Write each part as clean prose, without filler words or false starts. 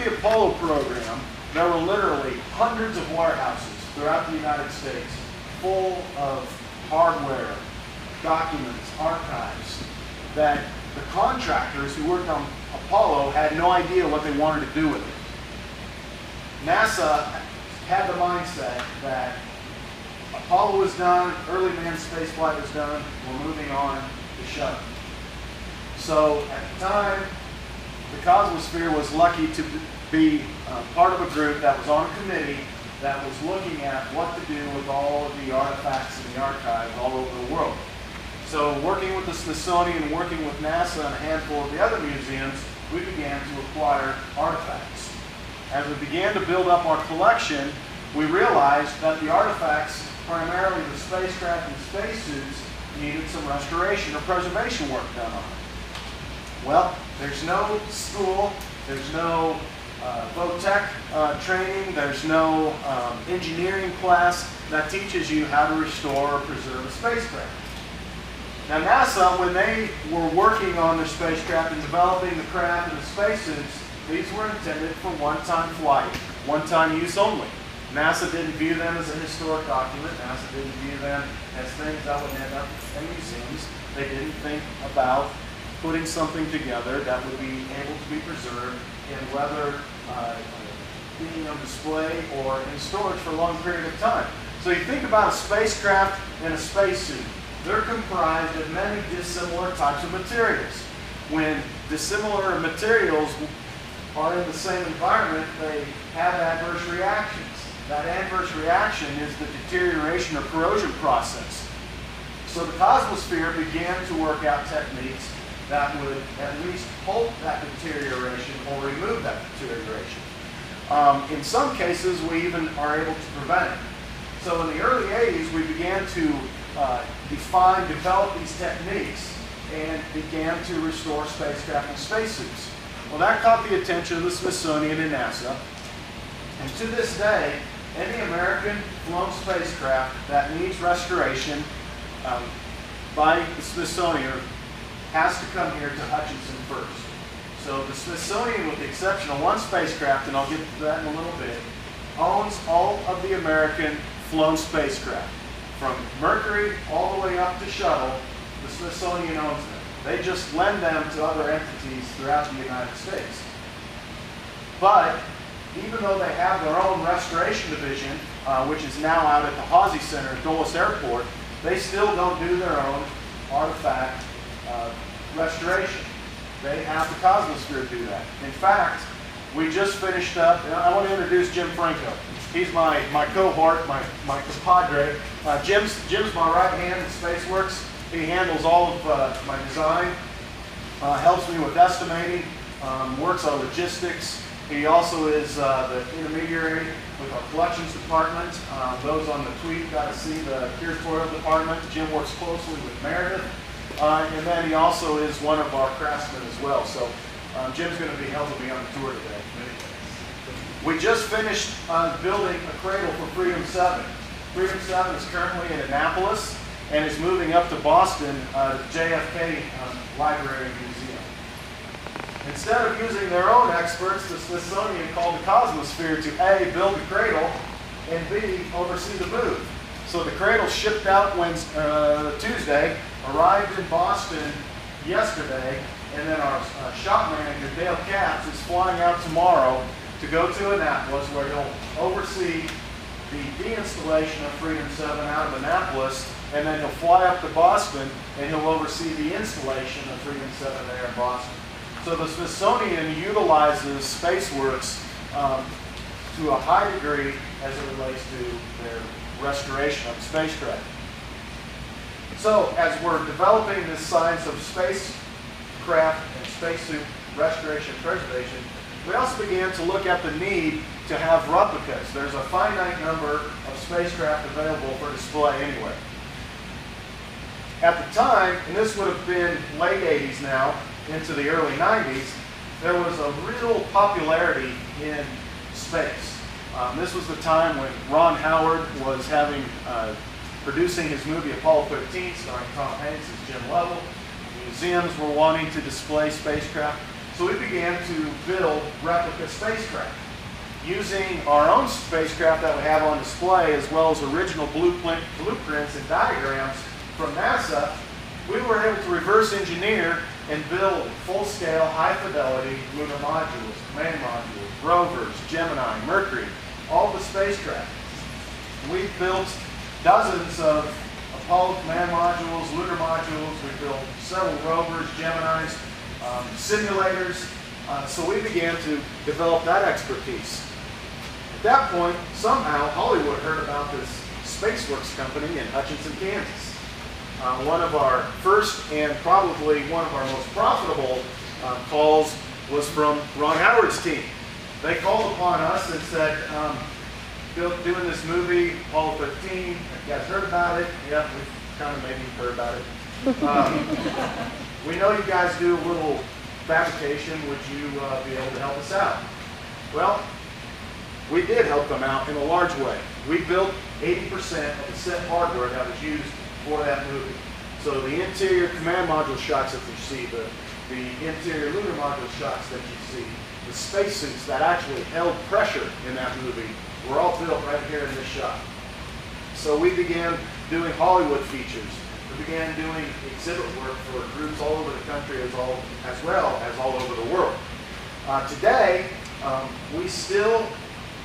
the Apollo program, there were literally hundreds of warehouses throughout the United States full of hardware, documents, archives, that the contractors who worked on Apollo had no idea what they wanted to do with it. NASA had the mindset that Apollo was done, early manned spaceflight was done, we're moving on to shuttle. So at the time, the Cosmosphere was lucky to be part of a group that was on a committee that was looking at what to do with all of the artifacts in the archives all over the world. So working with the Smithsonian, working with NASA and a handful of the other museums, we began to acquire artifacts. As we began to build up our collection, we realized that the artifacts, primarily the spacecraft and spacesuits, needed some restoration or preservation work done on it. Well, there's no school, there's no vo-tech training, there's no engineering class that teaches you how to restore or preserve a spacecraft. Now NASA, when they were working on their spacecraft and developing the craft and the spacesuits, these were intended for one-time flight, one-time use only. NASA didn't view them as a historic document. NASA didn't view them as things that would end up in museums. They didn't think about putting something together that would be able to be preserved in whether being on display or in storage for a long period of time. So you think about a spacecraft and a spacesuit. They're comprised of many dissimilar types of materials. When dissimilar materials are in the same environment, they have adverse reactions. That adverse reaction is the deterioration or corrosion process. So the Cosmosphere began to work out techniques that would at least halt that deterioration or remove that deterioration. In some cases, we even are able to prevent it. So in the early 80s, we began to develop these techniques and began to restore spacecraft and spacesuits. Well, that caught the attention of the Smithsonian and NASA. And to this day, any American flown spacecraft that needs restoration by the Smithsonian has to come here to Hutchinson first. So the Smithsonian, with the exception of one spacecraft, and I'll get to that in a little bit, owns all of the American flown spacecraft. From Mercury all the way up to Shuttle, the Smithsonian owns them. They just lend them to other entities throughout the United States. But even though they have their own restoration division, which is now out at the Hawsey Center at Dulles Airport, they still don't do their own artifact restoration. They have the Cosmosphere do that. In fact, we just finished up, and I want to introduce Jim Franco. He's my cohort, my compadre. Jim's my right hand in SpaceWorks. He handles all of my design, helps me with estimating, works on logistics. He also is the intermediary with our collections department. Those on the tweet got to see the curatorial department. Jim works closely with Meredith. And then he also is one of our craftsmen as well. So Jim's going to be helping me on the tour today. We just finished building a cradle for Freedom 7. Freedom 7 is currently in Annapolis and is moving up to Boston to JFK Library and Museum. Instead of using their own experts, the Smithsonian called the Cosmosphere to A, build the cradle, and B, oversee the move. So the cradle shipped out Tuesday, arrived in Boston yesterday, and then our shop manager, Dale Katz, is flying out tomorrow to go to Annapolis, where he'll oversee the deinstallation of Freedom 7 out of Annapolis, and then he'll fly up to Boston, and he'll oversee the installation of Freedom 7 there in Boston. So the Smithsonian utilizes SpaceWorks to a high degree as it relates to their restoration of spacecraft. So as we're developing this science of spacecraft and spacesuit restoration and preservation, we also began to look at the need to have replicas. There's a finite number of spacecraft available for display anywhere. At the time, and this would have been late 80s now, into the early 90s, there was a real popularity in space. This was the time when Ron Howard was producing his movie Apollo 13, starring Tom Hanks as Jim Lovell. Museums were wanting to display spacecraft. So we began to build replica spacecraft. Using our own spacecraft that we have on display, as well as original blueprints and diagrams from NASA, we were able to reverse engineer and build full-scale, high-fidelity lunar modules, command modules, rovers, Gemini, Mercury, all the spacecraft. We've built dozens of Apollo command modules, lunar modules. We built several rovers, Geminis, simulators. So we began to develop that expertise. At that point, somehow Hollywood heard about this SpaceWorks company in Hutchinson, Kansas. One of our first and probably one of our most profitable calls was from Ron Howard's team. They called upon us and said, doing this movie, Apollo 13, you guys heard about it? Yeah, we've kind of maybe heard about it. We know you guys do a little fabrication. Would you be able to help us out? Well, we did help them out in a large way. We built 80% of the set hardware that was used for that movie. So the interior command module shots that you see, the interior lunar module shots that you see, the spacesuits that actually held pressure in that movie were all built right here in this shop. So we began doing Hollywood features. We began doing exhibit work for groups all over the country as well as all over the world. Today, we still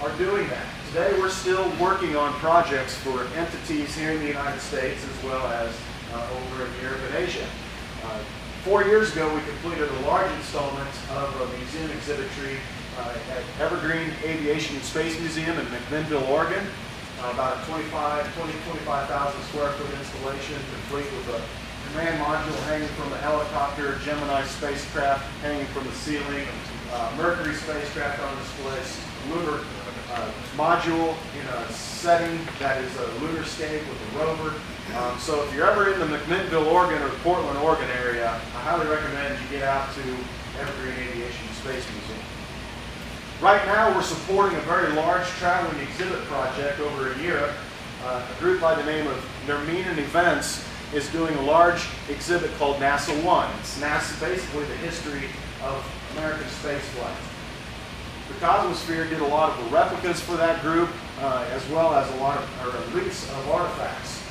are doing that. Today we're still working on projects for entities here in the United States as well as over in Europe and Asia. 4 years ago we completed a large installment of a museum exhibitry at Evergreen Aviation and Space Museum in McMinnville, Oregon. About a 25,000 square foot installation complete with a command module hanging from the helicopter, Gemini spacecraft hanging from the ceiling, Mercury spacecraft on display, lunar module in a setting that is a lunar scape with a rover. So if you're ever in the McMinnville, Oregon or Portland, Oregon area, I highly recommend you get out to Evergreen Aviation and Space Museum. Right now we're supporting a very large traveling exhibit project over in Europe. A group by the name of Nerminen Events is doing a large exhibit called NASA One. It's NASA, basically the history of American spaceflight. The Cosmosphere did a lot of the replicas for that group, as well as a release of artifacts.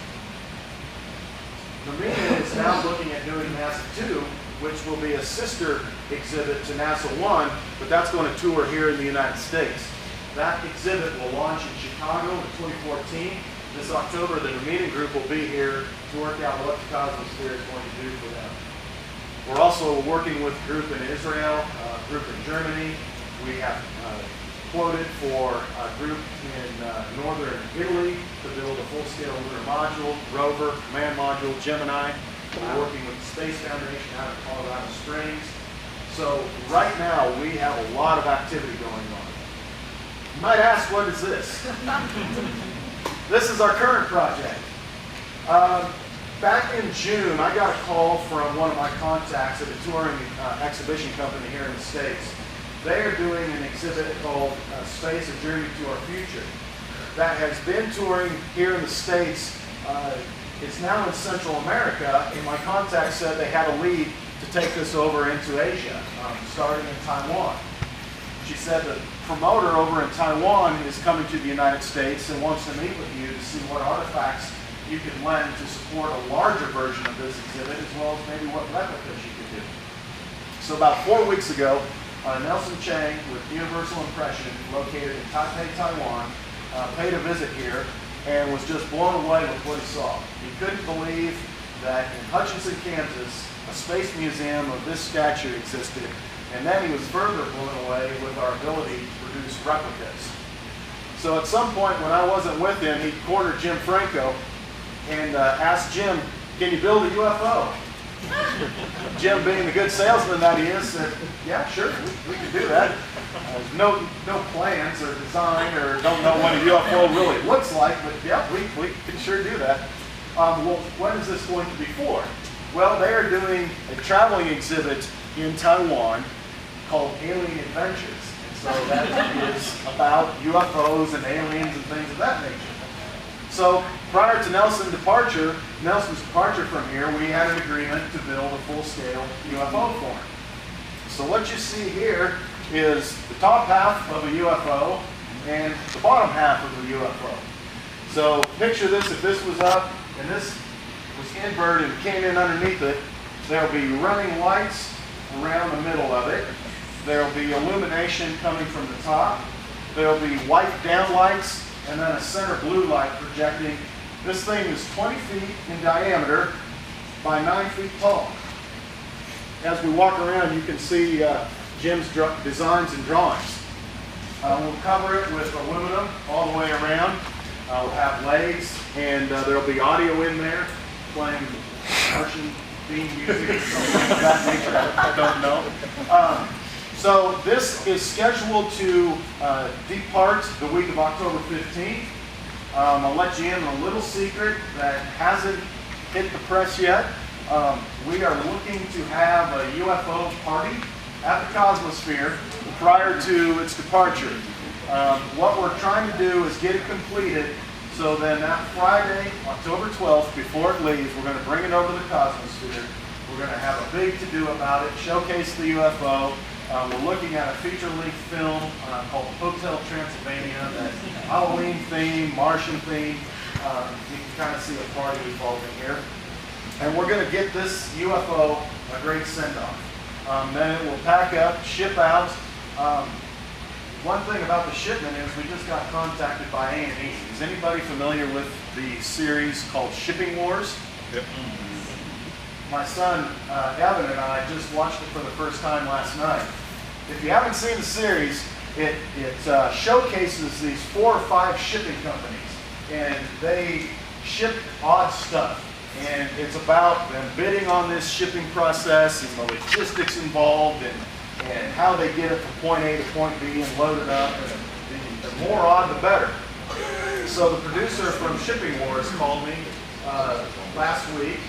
Nerminen is now looking at doing NASA 2, which will be a sister exhibit to NASA 1, but that's going to tour here in the United States. That exhibit will launch in Chicago in 2014. This October, the Nerminen group will be here to work out what the Cosmosphere is going to do for them. We're also working with a group in Israel, a group in Germany. We have quoted for a group in northern Italy to build a full-scale lunar module, rover, command module, Gemini. We're working with the Space Foundation out of Colorado Springs. So right now we have a lot of activity going on. You might ask, what is this? This is our current project. Back in June, I got a call from one of my contacts at a touring exhibition company here in the States. They are doing an exhibit called Space, A Journey to Our Future that has been touring here in the States. It's now in Central America, and my contact said they had a lead to take this over into Asia, starting in Taiwan. She said the promoter over in Taiwan is coming to the United States and wants to meet with you to see what artifacts you can lend to support a larger version of this exhibit, as well as maybe what replicas you can do. So about 4 weeks ago, Nelson Chang with Universal Impression, located in Taipei, Taiwan, paid a visit here and was just blown away with what he saw. He couldn't believe that in Hutchinson, Kansas, a space museum of this stature existed, and then he was further blown away with our ability to produce replicas. So at some point when I wasn't with him, he cornered Jim Franco and asked Jim, "Can you build a UFO?" Jim, being the good salesman that he is, said, "Yeah, sure, we can do that." No plans or design, or don't know what a UFO really looks like, but yeah, we can sure do that. Well, what is this going to be for? Well, they are doing a traveling exhibit in Taiwan called Alien Adventures. And so that is about UFOs and aliens and things of that nature. So prior to Nelson's departure from here, we had an agreement to build a full-scale UFO for him. So what you see here is the top half of a UFO and the bottom half of a UFO. So picture this, if this was up and this was inverted and came in underneath it, there'll be running lights around the middle of it. There'll be illumination coming from the top. There'll be white downlights and then a center blue light projecting. This thing is 20 feet in diameter by 9 feet tall. As we walk around, you can see Jim's designs and drawings. We'll cover it with aluminum all the way around. We'll have legs, and there'll be audio in there playing Martian theme music or something of that nature. I don't know. So this is scheduled to depart the week of October 15th. I'll let you in on a little secret that hasn't hit the press yet. We are looking to have a UFO party at the Cosmosphere prior to its departure. What we're trying to do is get it completed, so then that Friday, October 12th, before it leaves, we're going to bring it over to the Cosmosphere. We're going to have a big to-do about it, showcase the UFO. We're looking at a feature-length film called Hotel Transylvania, that's Halloween theme, Martian theme. You can kind of see a party evolving here. And we're going to get this UFO a great send-off. Then it will pack up, ship out. One thing about the shipment is we just got contacted by A&E. Is anybody familiar with the series called Shipping Wars? Yep. My son, Evan, and I just watched it for the first time last night. If you haven't seen the series, it showcases these 4 or 5 shipping companies, and they ship odd stuff. And it's about them bidding on this shipping process and the logistics involved and how they get it from point A to point B and load it up. And the more odd, the better. So the producer from Shipping Wars called me last week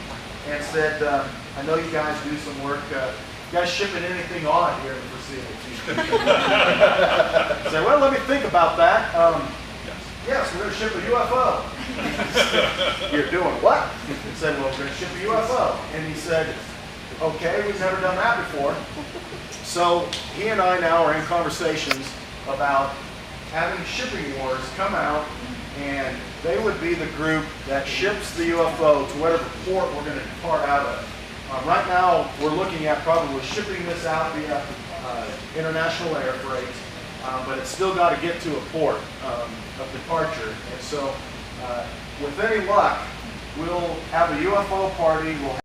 and said, I know you guys do some work. You guys shipping anything odd here in the foreseeable future? I said, well, let me think about that. Yes, we're going to ship a UFO. You're doing what? He said, well, we're going to ship a UFO. And he said, okay, we've never done that before. So he and I now are in conversations about having Shipping Wars come out, and they would be the group that ships the UFO to whatever port we're going to depart out of. Right now, we're looking at probably shipping this out via international air freight, but it's still got to get to a port of departure. And so, with any luck, we'll have a UFO party. We'll